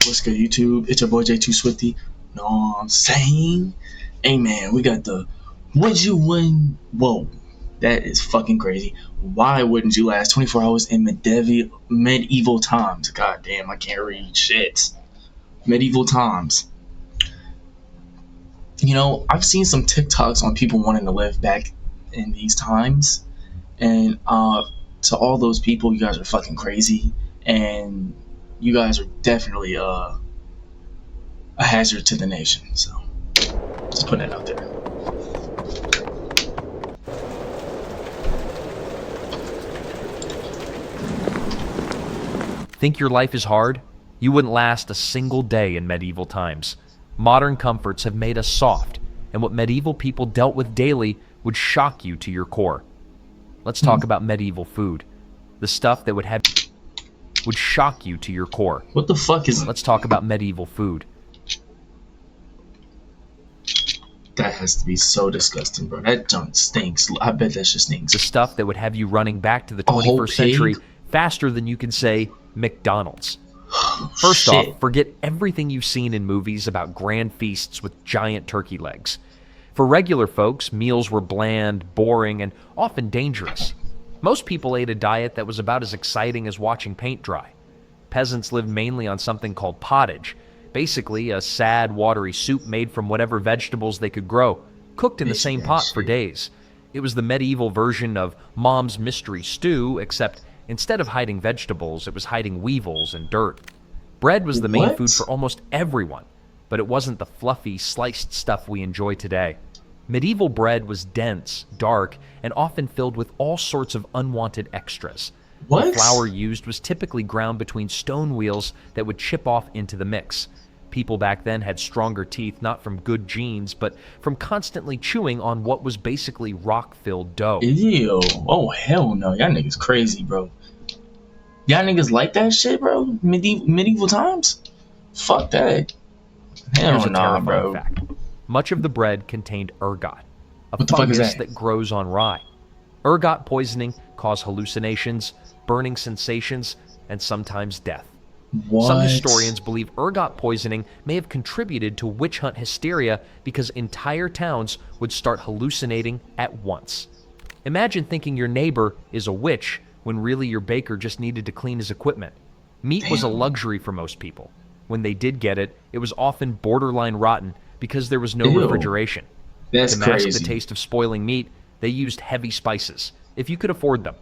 What's good, YouTube? It's your boy jay2swifty. Know what I'm saying? Hey, man, we got the would you win? Whoa, that is fucking crazy. Why wouldn't you last 24 hours in medieval times? God damn, I can't read shit. Medieval times. You know, I've seen some TikToks on people wanting to live back in these times. And to all those people, you guys are fucking crazy. And you guys are definitely a hazard to the nation. So, just putting it out there. Think your life is hard? You wouldn't last a single day in medieval times. Modern comforts have made us soft, and what medieval people dealt with daily would shock you to your core. Let's talk about medieval food. The stuff that would shock you to your core. What the fuck is... Let's talk about medieval food. That has to be so disgusting, bro. That junk stinks. I bet that shit stinks. The stuff that would have you running back to the 21st century faster than you can say McDonald's. First off, forget everything you've seen in movies about grand feasts with giant turkey legs. For regular folks, meals were bland, boring, and often dangerous. Most people ate a diet that was about as exciting as watching paint dry. Peasants lived mainly on something called pottage, basically a sad, watery soup made from whatever vegetables they could grow, cooked in the same pot for days. It was the medieval version of Mom's mystery stew, except instead of hiding vegetables, it was hiding weevils and dirt. Bread was the main food for almost everyone, but it wasn't the fluffy, sliced stuff we enjoy today. Medieval bread was dense, dark, and often filled with all sorts of unwanted extras. The flour used was typically ground between stone wheels that would chip off into the mix. People back then had stronger teeth not from good genes, but from constantly chewing on what was basically rock-filled dough. Ew. Oh, hell no. Y'all niggas crazy, bro. Y'all niggas like that shit, bro? Medieval times? Fuck that. Hell no, bro. Fact. Much of the bread contained ergot, a What the fuck is fungus that? that grows on rye. Ergot poisoning caused hallucinations, burning sensations, and sometimes death. What? Some historians believe ergot poisoning may have contributed to witch hunt hysteria because entire towns would start hallucinating at once. Imagine thinking your neighbor is a witch when really your baker just needed to clean his equipment. Meat was a luxury for most people. When they did get it, it was often borderline rotten because there was no refrigeration. That's to mask crazy. the taste of spoiling meat, they used heavy spices, if you could afford them.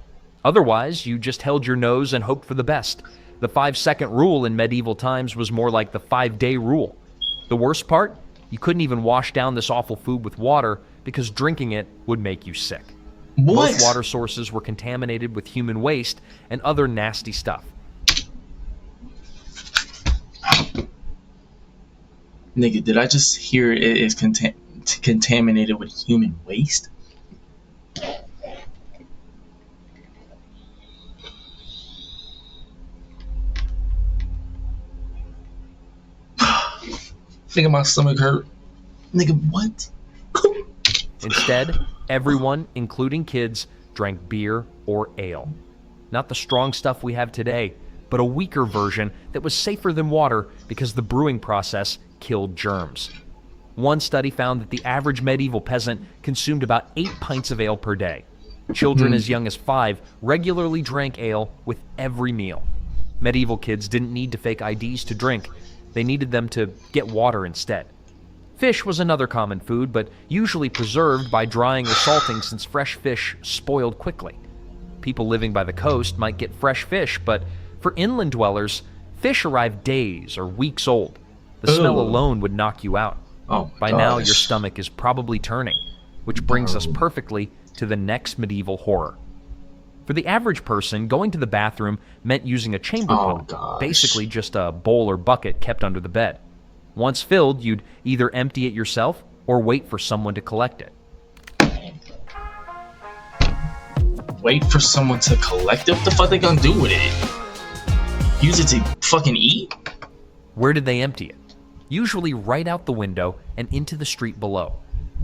Otherwise, you just held your nose and hoped for the best. The 5-second rule in medieval times was more like the 5-day rule. The worst part? You couldn't even wash down this awful food with water because drinking it would make you sick. Most water sources were contaminated with human waste and other nasty stuff. Nigga, did I just hear it is contaminated with human waste? Nigga, my stomach hurt. Nigga, what? Instead, everyone, including kids, drank beer or ale. Not the strong stuff we have today, but a weaker version that was safer than water because the brewing process killed germs. One study found that the average medieval peasant consumed about 8 pints of ale per day. Children as young as 5 regularly drank ale with every meal. Medieval kids didn't need to fake IDs to drink. They needed them to get water instead. Fish was another common food, but usually preserved by drying or salting since fresh fish spoiled quickly. People living by the coast might get fresh fish, but for inland dwellers, fish arrived days or weeks old. The smell alone would knock you out. By now, your stomach is probably turning, which brings us perfectly to the next medieval horror. For the average person, going to the bathroom meant using a chamber pot, basically just a bowl or bucket kept under the bed. Once filled, you'd either empty it yourself or wait for someone to collect it. Wait for someone to collect it? What the fuck they gonna do with it? Use it to fucking eat? Where did they empty it? Usually right out the window and into the street below.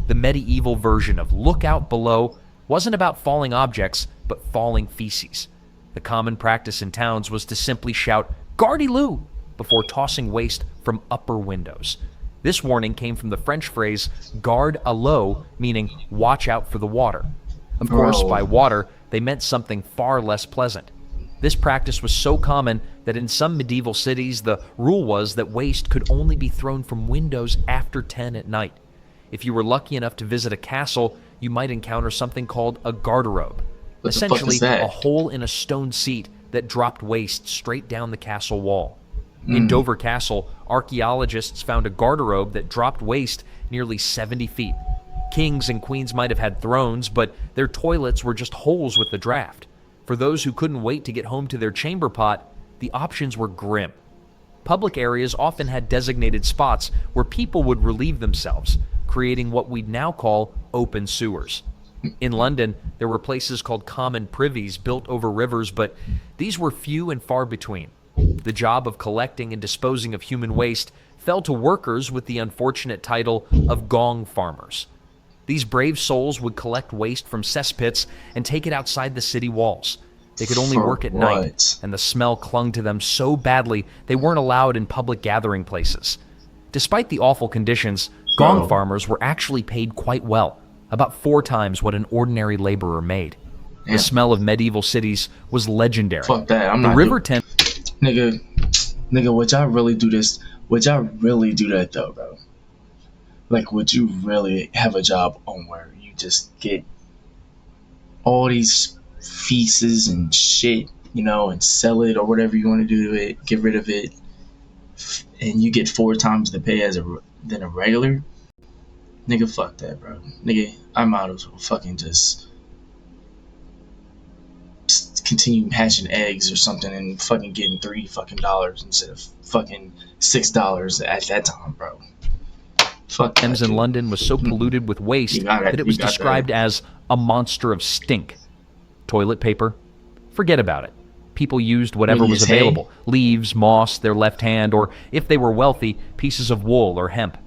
The medieval version of look out below wasn't about falling objects, but falling feces. The common practice in towns was to simply shout, "Guardy Lou!" before tossing waste from upper windows. This warning came from the French phrase garde à l'eau, meaning watch out for the water. Of course, by water, they meant something far less pleasant. This practice was so common that in some medieval cities, the rule was that waste could only be thrown from windows after 10 at night. If you were lucky enough to visit a castle, you might encounter something called a garderobe, essentially a hole in a stone seat that dropped waste straight down the castle wall. In Dover Castle, archaeologists found a garderobe that dropped waste nearly 70 feet. Kings and queens might have had thrones, but their toilets were just holes with the draft. For those who couldn't wait to get home to their chamber pot, the options were grim. Public areas often had designated spots where people would relieve themselves, creating what we'd now call open sewers. In London, there were places called common privies built over rivers, but these were few and far between. The job of collecting and disposing of human waste fell to workers with the unfortunate title of gong farmers. These brave souls would collect waste from cesspits and take it outside the city walls. They could only work at night, and the smell clung to them so badly they weren't allowed in public gathering places. Despite the awful conditions, gong farmers were actually paid quite well, about 4 times what an ordinary laborer made. The smell of medieval cities was legendary. Fuck that. I'm the not River Thames. Nigga, would y'all really do this? Would y'all really do that though, bro? Like, would you really have a job on where you just get all these feces and shit, you know, and sell it or whatever you want to do to it, get rid of it, and you get 4 times the pay than a regular? Nigga, fuck that, bro. Nigga, I might as well fucking just continue hatching eggs or something and fucking getting $3 fucking dollars instead of fucking $6 at that time, bro. Fuck Thames in London was so polluted with waste that it was described as a monster of stink. Toilet paper? Forget about it. People used whatever was available. Leaves, moss, their left hand, or if they were wealthy, pieces of wool or hemp.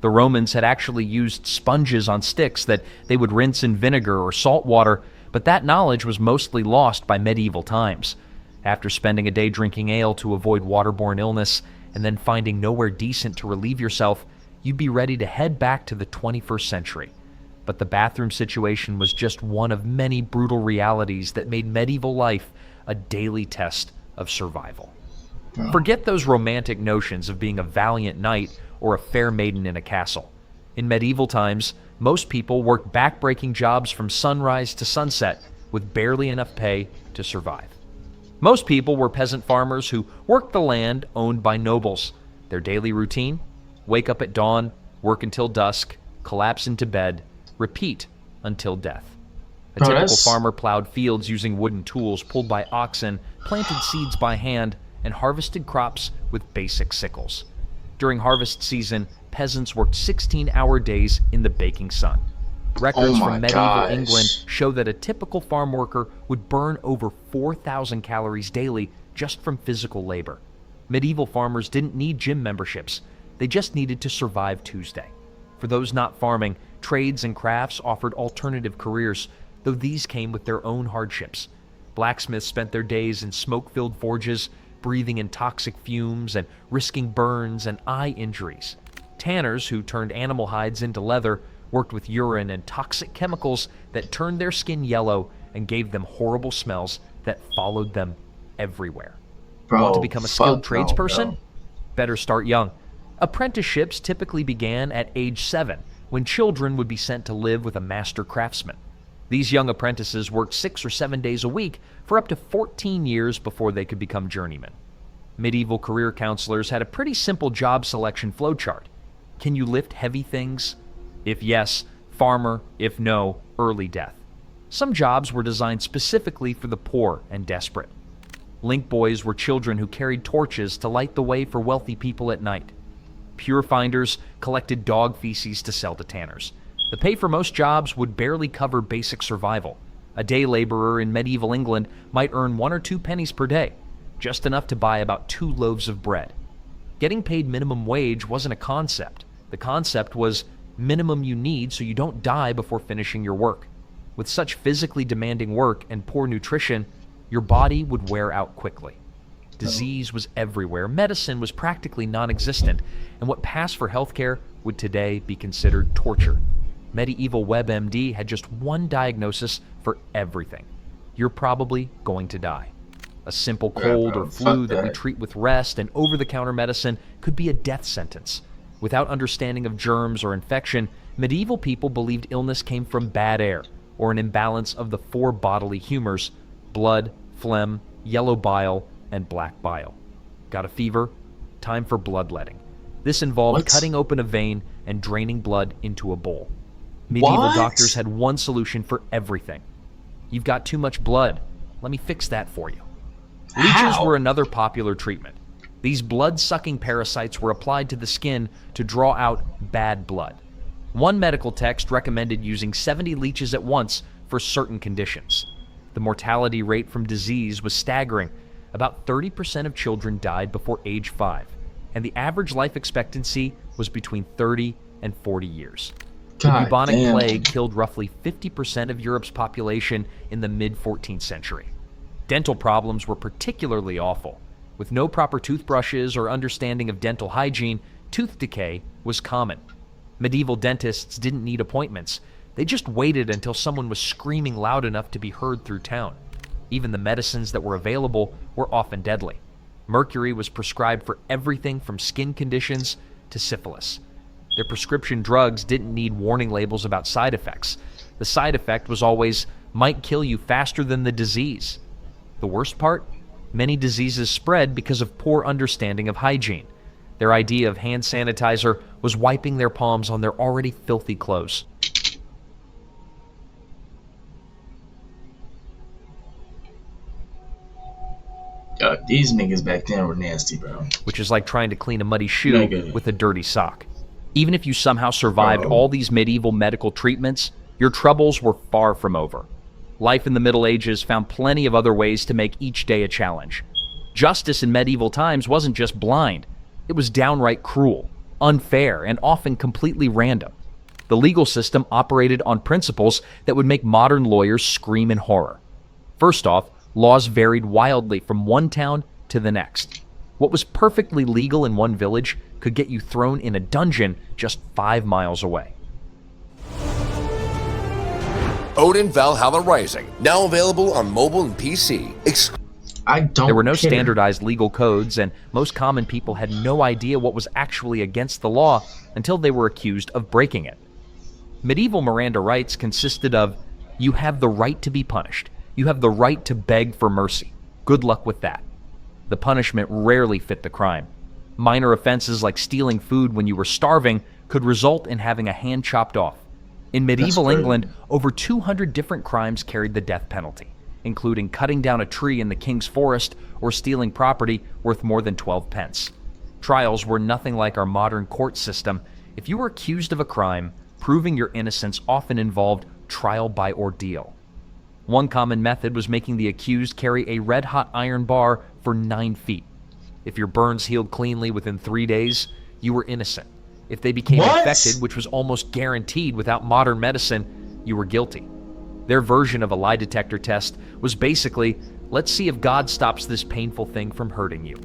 The Romans had actually used sponges on sticks that they would rinse in vinegar or salt water, but that knowledge was mostly lost by medieval times. After spending a day drinking ale to avoid waterborne illness and then finding nowhere decent to relieve yourself, you'd be ready to head back to the 21st century. But the bathroom situation was just one of many brutal realities that made medieval life a daily test of survival. Forget those romantic notions of being a valiant knight or a fair maiden in a castle. In medieval times, most people worked back-breaking jobs from sunrise to sunset with barely enough pay to survive. Most people were peasant farmers who worked the land owned by nobles. Their daily routine? Wake up at dawn, work until dusk, collapse into bed, repeat until death. A typical farmer plowed fields using wooden tools pulled by oxen, planted seeds by hand, and harvested crops with basic sickles. During harvest season, peasants worked 16-hour days in the baking sun. Records from medieval England show that a typical farm worker would burn over 4,000 calories daily just from physical labor. Medieval farmers didn't need gym memberships. They just needed to survive Tuesday. For those not farming, trades and crafts offered alternative careers, though these came with their own hardships. Blacksmiths spent their days in smoke-filled forges, breathing in toxic fumes and risking burns and eye injuries. Tanners, who turned animal hides into leather, worked with urine and toxic chemicals that turned their skin yellow and gave them horrible smells that followed them everywhere. Want to become a skilled tradesperson? Better start young. Apprenticeships typically began at age 7, when children would be sent to live with a master craftsman. These young apprentices worked 6 or 7 days a week for up to 14 years before they could become journeymen. Medieval career counselors had a pretty simple job selection flowchart. Can you lift heavy things? If yes, farmer. If no, early death. Some jobs were designed specifically for the poor and desperate. Link boys were children who carried torches to light the way for wealthy people at night. Pure finders collected dog feces to sell to tanners. The pay for most jobs would barely cover basic survival. A day laborer in medieval England might earn 1 or 2 pennies per day, just enough to buy about 2 loaves of bread. Getting paid minimum wage wasn't a concept. The concept was minimum you need so you don't die before finishing your work. With such physically demanding work and poor nutrition, your body would wear out quickly. Disease was everywhere, medicine was practically non-existent, and what passed for healthcare would today be considered torture. Medieval WebMD had just one diagnosis for everything. You're probably going to die. A simple cold or flu that we treat with rest and over-the-counter medicine could be a death sentence. Without understanding of germs or infection, medieval people believed illness came from bad air or an imbalance of the 4 bodily humors: blood, phlegm, yellow bile, and black bile. Got a fever? Time for bloodletting. This involved cutting open a vein and draining blood into a bowl. Medieval doctors had one solution for everything. You've got too much blood. Let me fix that for you. Leeches were another popular treatment. These blood-sucking parasites were applied to the skin to draw out bad blood. One medical text recommended using 70 leeches at once for certain conditions. The mortality rate from disease was staggering. About 30% of children died before age 5, and the average life expectancy was between 30 and 40 years. The bubonic plague killed roughly 50% of Europe's population in the mid-14th century. Dental problems were particularly awful. With no proper toothbrushes or understanding of dental hygiene, tooth decay was common. Medieval dentists didn't need appointments. They just waited until someone was screaming loud enough to be heard through town. Even the medicines that were available were often deadly. Mercury was prescribed for everything from skin conditions to syphilis. Their prescription drugs didn't need warning labels about side effects. The side effect was always, might kill you faster than the disease. The worst part? Many diseases spread because of poor understanding of hygiene. Their idea of hand sanitizer was wiping their palms on their already filthy clothes. These niggas back then were nasty, bro. Which is like trying to clean a muddy shoe with a dirty sock. Even if you somehow survived all these medieval medical treatments, your troubles were far from over. Life in the Middle Ages found plenty of other ways to make each day a challenge. Justice in medieval times wasn't just blind. It was downright cruel, unfair, and often completely random. The legal system operated on principles that would make modern lawyers scream in horror. First off, laws varied wildly from one town to the next. What was perfectly legal in one village could get you thrown in a dungeon just 5 miles away. Odin Valhalla Rising, now available on mobile and PC. There were no standardized legal codes, and most common people had no idea what was actually against the law until they were accused of breaking it. Medieval Miranda rights consisted of, you have the right to be punished. You have the right to beg for mercy. Good luck with that. The punishment rarely fit the crime. Minor offenses like stealing food when you were starving could result in having a hand chopped off. In medieval England, over 200 different crimes carried the death penalty, including cutting down a tree in the king's forest or stealing property worth more than 12 pence. Trials were nothing like our modern court system. If you were accused of a crime, proving your innocence often involved trial by ordeal. One common method was making the accused carry a red-hot iron bar for 9 feet. If your burns healed cleanly within 3 days, you were innocent. If they became infected, which was almost guaranteed without modern medicine, you were guilty. Their version of a lie detector test was basically, let's see if God stops this painful thing from hurting you.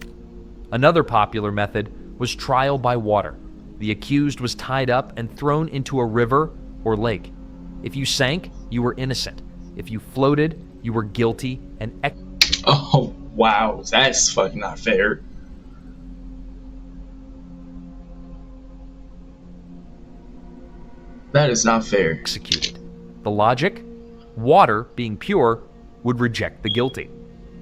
Another popular method was trial by water. The accused was tied up and thrown into a river or lake. If you sank, you were innocent. If you floated, you were guilty and Oh, wow. That's fucking not fair. That is not fair. Executed. The logic? Water, being pure, would reject the guilty.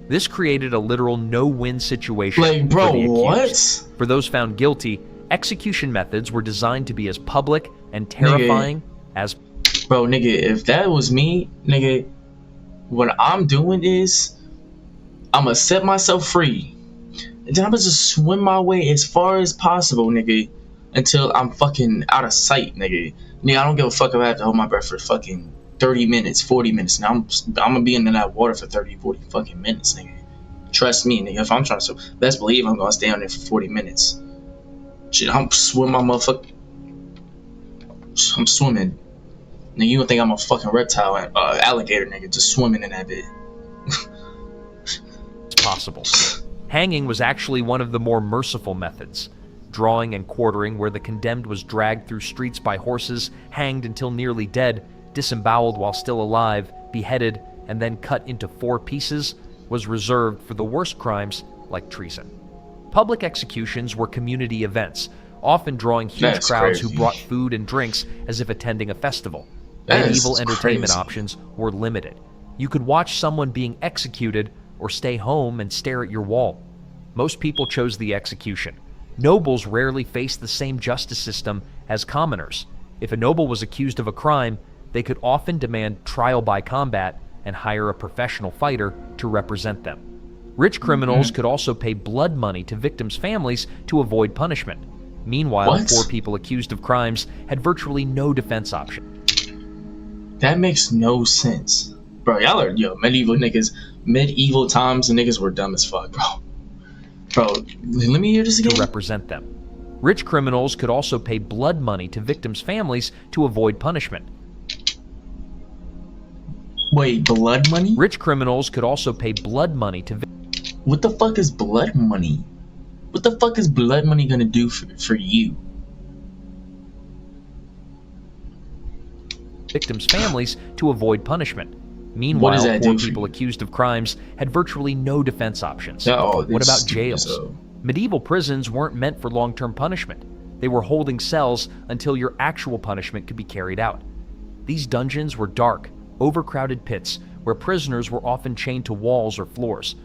This created a literal no-win situation for the accused. What? For those found guilty, execution methods were designed to be as public and terrifying as... Bro, nigga, if that was me, nigga, what I'm doing is I'm gonna set myself free. And then I'm gonna just swim my way as far as possible, nigga, until I'm fucking out of sight, nigga. Nigga, I don't give a fuck if I have to hold my breath for fucking 30 minutes, 40 minutes. Now I'm gonna be in that water for 30, 40 fucking minutes, nigga. Trust me, nigga. If I'm trying to, best believe I'm gonna stay on there for 40 minutes. Shit, I'm swimming my motherfucker. I'm swimming. Nigga, you don't think I'm a fucking reptile, alligator, nigga, just swimming in that bit. Possible. Hanging was actually one of the more merciful methods. Drawing and quartering, where the condemned was dragged through streets by horses, hanged until nearly dead, disemboweled while still alive, beheaded, and then cut into 4 pieces, was reserved for the worst crimes like treason. Public executions were community events, often drawing huge That's crowds crazy. who brought food and drinks as if attending a festival. That Medieval is entertainment crazy. options were limited. You could watch someone being executed or stay home and stare at your wall. Most people chose the execution. Nobles rarely faced the same justice system as commoners. If a noble was accused of a crime, they could often demand trial by combat and hire a professional fighter to represent them. Rich criminals could also pay blood money to victims' families to avoid punishment. Meanwhile, What? poor people accused of crimes had virtually no defense option. That makes no sense. Bro, y'all are, medieval niggas. Medieval times, the niggas were dumb as fuck, bro. Bro, let me hear this To again. represent them. Rich criminals could also pay blood money to victims' families to avoid punishment. Wait, blood money? Rich criminals could also pay blood money to What the fuck is blood money? What the fuck is blood money gonna do for you? victims' families to avoid punishment. What Meanwhile, does that poor do for people you? accused of crimes had virtually no defense options. Oh, What it's about stupid, jails? so- Medieval prisons weren't meant for long-term punishment. They were holding cells until your actual punishment could be carried out. These dungeons were dark, overcrowded pits where prisoners were often chained to walls or floors.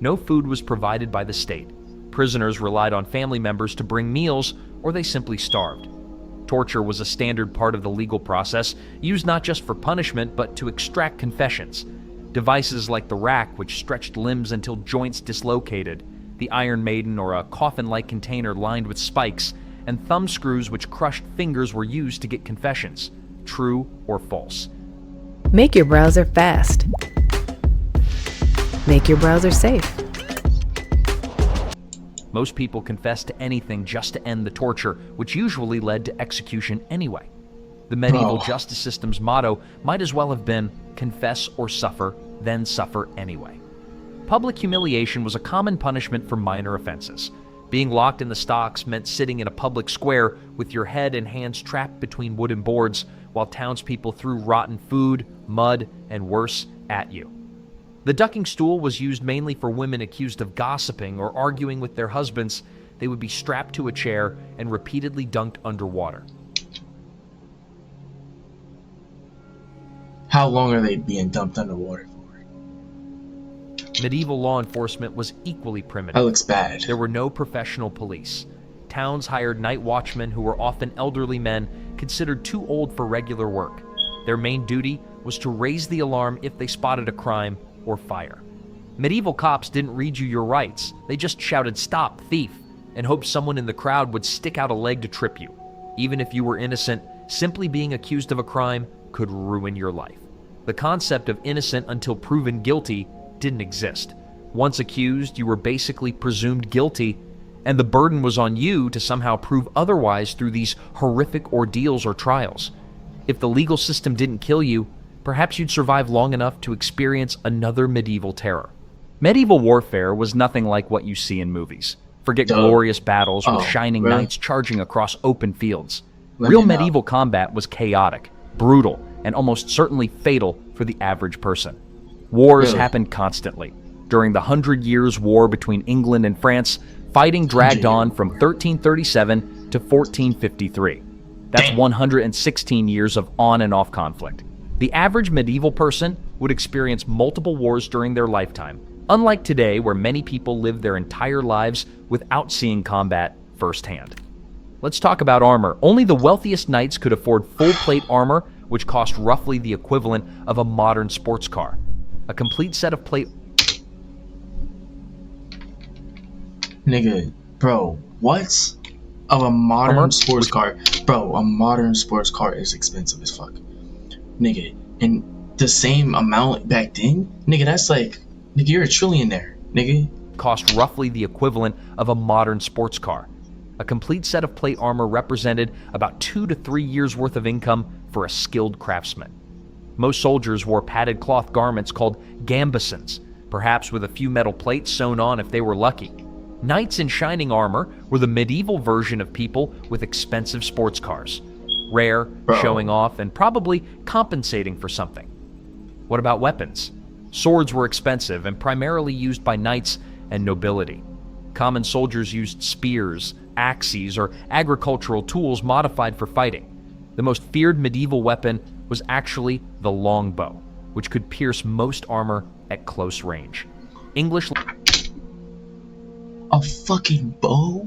No food was provided by the state. Prisoners relied on family members to bring meals, or they simply starved. Torture was a standard part of the legal process, used not just for punishment, but to extract confessions. Devices like the rack, which stretched limbs until joints dislocated, the Iron Maiden, or a coffin-like container lined with spikes, and thumb screws which crushed fingers were used to get confessions, true or false. Make your browser fast. Make your browser safe. Most people confessed to anything just to end the torture, which usually led to execution anyway. The medieval Bro. justice system's motto might as well have been, confess or suffer, then suffer anyway. Public humiliation was a common punishment for minor offenses. Being locked in the stocks meant sitting in a public square with your head and hands trapped between wooden boards while townspeople threw rotten food, mud, and worse at you. The ducking stool was used mainly for women accused of gossiping or arguing with their husbands. They would be strapped to a chair and repeatedly dunked underwater. How long are they being dumped underwater for? Medieval law enforcement was equally primitive. That looks bad. There were no professional police. Towns hired night watchmen who were often elderly men considered too old for regular work. Their main duty was to raise the alarm if they spotted a crime or fire. Medieval cops didn't read you your rights. They just shouted, "Stop, thief," and hoped someone in the crowd would stick out a leg to trip you. Even if you were innocent, simply being accused of a crime could ruin your life. The concept of innocent until proven guilty didn't exist. Once accused, you were basically presumed guilty, and the burden was on you to somehow prove otherwise through these horrific ordeals or trials. If the legal system didn't kill you, perhaps you'd survive long enough to experience another medieval terror. Medieval warfare was nothing like what you see in movies. Forget Duh. glorious battles with Oh, shining really? knights charging across open fields. Let Real me know. medieval combat was chaotic, brutal, and almost certainly fatal for the average person. Wars Really? happened constantly. During the 100 Years' War between England and France, fighting dragged 100 on from 1337 to 1453. That's Damn. 116 years of on and off conflict. The average medieval person would experience multiple wars during their lifetime, unlike today where many people live their entire lives without seeing combat firsthand. Let's talk about armor. Only the wealthiest knights could afford full plate armor, which cost roughly the equivalent of a modern sports car. A complete set of plate Nigga, bro, what? Of a modern Armor? sports car. Bro, a modern sports car is expensive as fuck. Nigga, and the same amount back then? Nigga, that's like, nigga, you're a trillionaire, nigga. cost roughly the equivalent of a modern sports car. A complete set of plate armor represented about 2 to 3 years worth of income for a skilled craftsman. Most soldiers wore padded cloth garments called gambesons. perhaps with a few metal plates sewn on if they were lucky. Knights in shining armor were the medieval version of people with expensive sports cars. Rare, showing off, and probably compensating for something. What about weapons? Swords were expensive and primarily used by knights and nobility. Common soldiers used spears, axes, or agricultural tools modified for fighting. The most feared medieval weapon was actually the longbow, which could pierce most armor at close range. English A fucking bow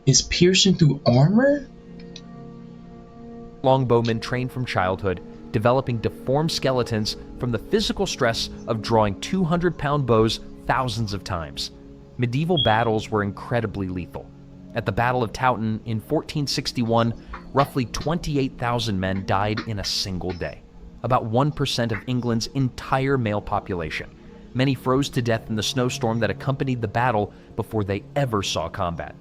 is piercing through armor? longbowmen trained from childhood, developing deformed skeletons from the physical stress of drawing 200-pound bows thousands of times. Medieval battles were incredibly lethal. At the Battle of Towton in 1461, roughly 28,000 men died in a single day, about 1% of England's entire male population. Many froze to death in the snowstorm that accompanied the battle before they ever saw combat.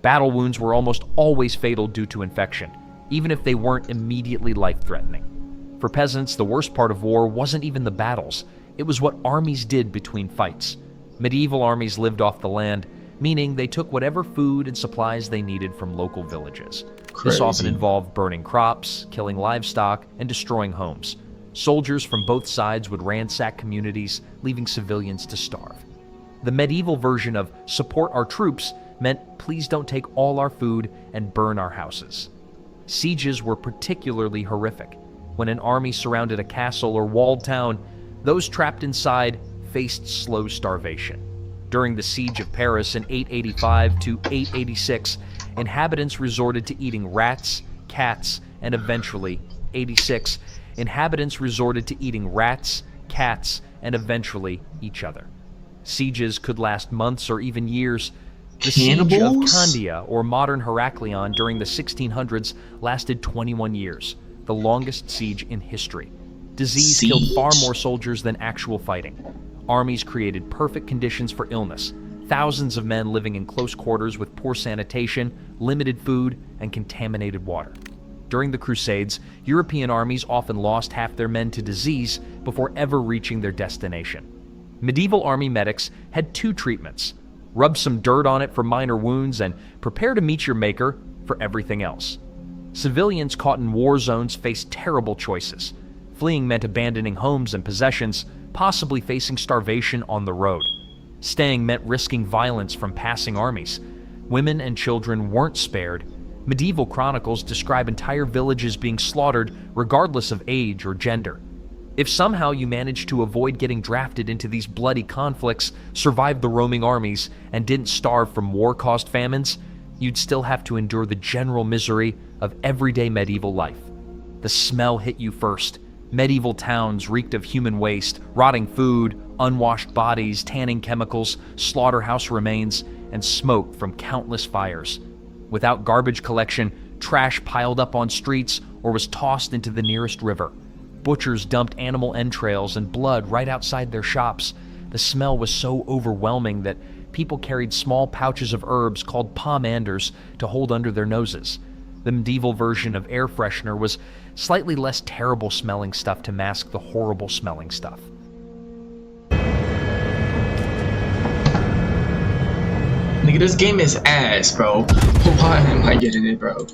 Battle wounds were almost always fatal due to infection, even if they weren't immediately life-threatening. For peasants, the worst part of war wasn't even the battles. It was what armies did between fights. Medieval armies lived off the land, meaning they took whatever food and supplies they needed from local villages. This often involved burning crops, killing livestock, and destroying homes. Soldiers from both sides would ransack communities, leaving civilians to starve. The medieval version of "support our troops" meant "please don't take all our food and burn our houses." Sieges were particularly horrific. When an army surrounded a castle or walled town, those trapped inside faced slow starvation. During the Siege of Paris in 885 to 886, inhabitants resorted to eating rats, cats, and eventually, 86, inhabitants resorted to eating rats, cats, and eventually each other. Sieges could last months or even years. The Siege of Candia, or modern Heraklion, during the 1600s lasted 21 years, the longest siege in history. Disease killed far more soldiers than actual fighting. Armies created perfect conditions for illness, thousands of men living in close quarters with poor sanitation, limited food, and contaminated water. During the Crusades, European armies often lost half their men to disease before ever reaching their destination. Medieval army medics had two treatments: rub some dirt on it for minor wounds and prepare to meet your maker for everything else. Civilians caught in war zones faced terrible choices. Fleeing meant abandoning homes and possessions, possibly facing starvation on the road. Staying meant risking violence from passing armies. Women and children weren't spared. Medieval chronicles describe entire villages being slaughtered regardless of age or gender. If somehow you managed to avoid getting drafted into these bloody conflicts, survived the roaming armies, and didn't starve from war-caused famines, you'd still have to endure the general misery of everyday medieval life. The smell hit you first. Medieval towns reeked of human waste, rotting food, unwashed bodies, tanning chemicals, slaughterhouse remains, and smoke from countless fires. Without garbage collection, trash piled up on streets or was tossed into the nearest river. Butchers dumped animal entrails and blood right outside their shops. The smell was so overwhelming that people carried small pouches of herbs called pomanders to hold under their noses. The medieval version of air freshener was slightly less terrible smelling stuff to mask the horrible smelling stuff. Nigga, this game is ass, bro. Why am I getting it, bro?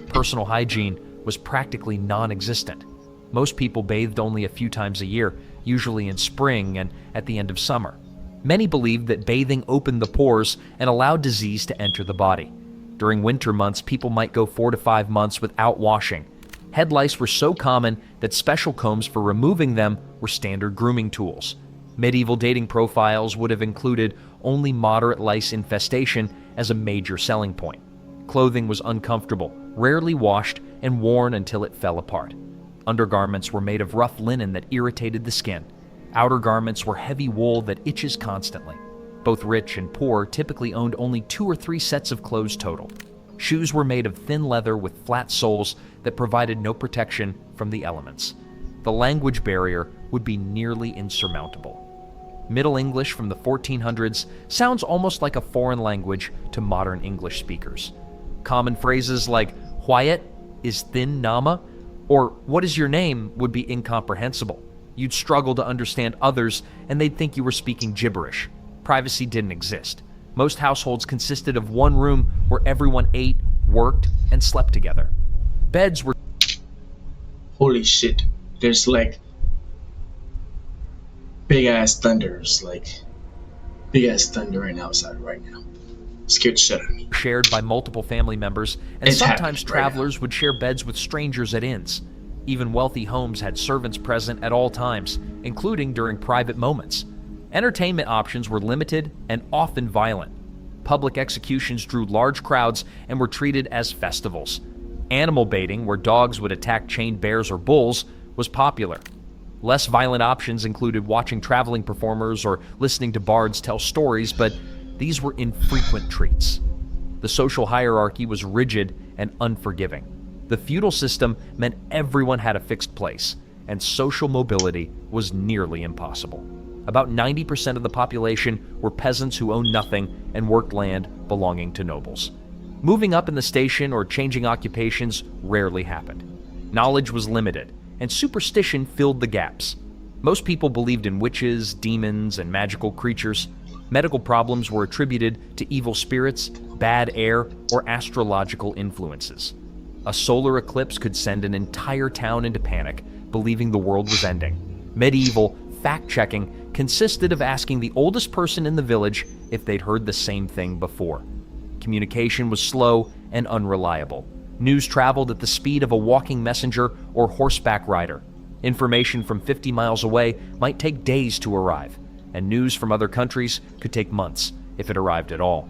Personal hygiene was practically non-existent. Most people bathed only a few times a year, usually in spring and at the end of summer. Many believed that bathing opened the pores and allowed disease to enter the body. During winter months, people might go 4 to 5 months without washing. Head lice were so common that special combs for removing them were standard grooming tools. Medieval dating profiles would have included only moderate lice infestation as a major selling point. Clothing was uncomfortable, rarely washed, and worn until it fell apart. Undergarments were made of rough linen that irritated the skin. Outer garments were heavy wool that itches constantly. Both rich and poor typically owned only 2 or 3 sets of clothes total. Shoes were made of thin leather with flat soles that provided no protection from the elements. The language barrier would be nearly insurmountable. Middle English from the 1400s sounds almost like a foreign language to modern English speakers. Common phrases like "Wyatt is thin nama" or "What is your name?" would be incomprehensible. You'd struggle to understand others, and they'd think you were speaking gibberish. Privacy didn't exist. Most households consisted of one room where everyone ate, worked, and slept together. Beds were... Holy shit. There's like big ass thunders, like big ass thundering outside right now. Scared the shit out of me. shared by multiple family members, and It's sometimes happening right travelers would share beds with strangers at inns. Even wealthy homes had servants present at all times, including during private moments. Entertainment options were limited and often violent. Public executions drew large crowds and were treated as festivals. Animal baiting, where dogs would attack chained bears or bulls, was popular. Less violent options included watching traveling performers or listening to bards tell stories, but these were infrequent treats. The social hierarchy was rigid and unforgiving. The feudal system meant everyone had a fixed place, and social mobility was nearly impossible. About 90% of the population were peasants who owned nothing and worked land belonging to nobles. Moving up in the station or changing occupations rarely happened. Knowledge was limited, and superstition filled the gaps. Most people believed in witches, demons, and magical creatures. Medical problems were attributed to evil spirits, bad air, or astrological influences. A solar eclipse could send an entire town into panic, believing the world was ending. Medieval fact-checking consisted of asking the oldest person in the village if they'd heard the same thing before. Communication was slow and unreliable. News traveled at the speed of a walking messenger or horseback rider. Information from 50 miles away might take days to arrive, and news from other countries could take months, if it arrived at all.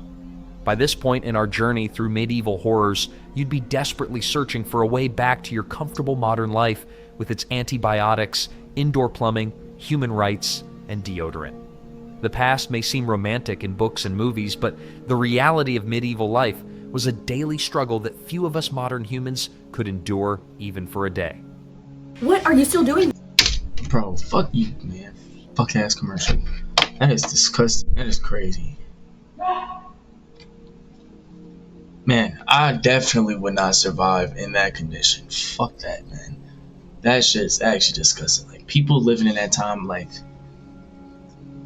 By this point in our journey through medieval horrors, you'd be desperately searching for a way back to your comfortable modern life with its antibiotics, indoor plumbing, human rights, and deodorant. The past may seem romantic in books and movies, but the reality of medieval life was a daily struggle that few of us modern humans could endure even for a day. What are you still doing? Bro, fuck you, man. Fuck ass commercial. That is disgusting. That is crazy. Man, I definitely would not survive in that condition. Fuck that, man. That shit's actually disgusting. Like, people living in that time, like,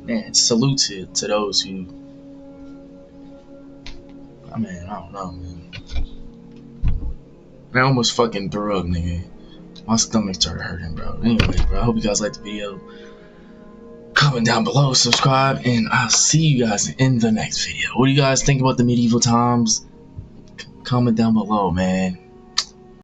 man, salute to those who, I mean, I don't know, man. I almost fucking threw up, nigga. My stomach started hurting, bro. Anyway, bro, I hope you guys liked the video. Comment down below, subscribe, and I'll see you guys in the next video. What do you guys think about the medieval times? Comment down below, man.